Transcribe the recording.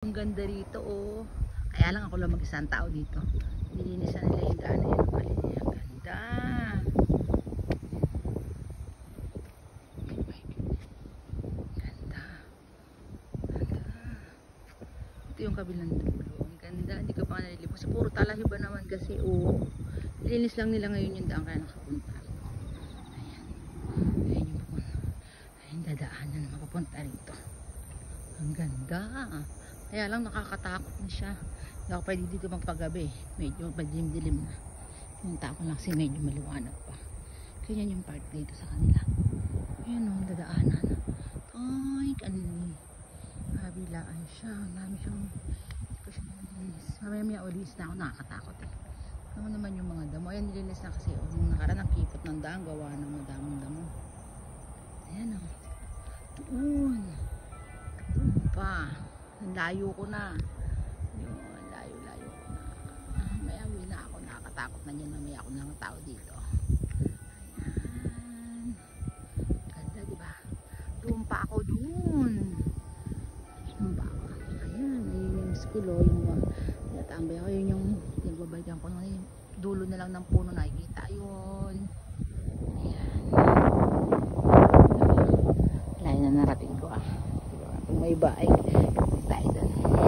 Ang ganda rito, oh. Kaya lang ako lang mag-isang tao dito. Nilinisan nila yung daan na yun. Ang ganda. Ganda. Ito yung kabilang dulo. Ang ganda. Hindi ko pa nalilipos. Puro talahiba naman kasi, oh. Nilinis lang nila ngayon yung daan kaya nakapunta. Ayan. Ayan yung pupunta. Ayan, dadaanan na mapapunta rito. Ang ganda. Kaya lang nakakatakot na siya. Hindi ako pwede dito magpagabi. Medyo madilim-dilim na. Yung tao lang kasi medyo maliwanag pa. Ganyan yung part dito sa kanila. Ayan o, dadaanan. Ay, kanili. Kabilaan siya. Ang dami siyang mamaya ulis na ako. Nakakatakot eh. Ano naman yung mga damo. Ayan, nilinis na kasi. Nung nakaraan ang kipot ng daan. Gawa ng madaming damo. Ayan o. Doon. Doon pa. Layo ko na. Yun, layo ko na. May awi na ako. Nakakatakot na yan. May ako ng tao dito. Ayan. Ganda, diba? Doon pa ako doon. Doon pa ako. Ayan. Ayun yung school o. Yung natambay ako. Yun yung nagbabalikan ko. Yung dulo na lang ng puno. Nakikita yun. Ayan. Layo na narating ko ah. Kung may iba ay tayo doon.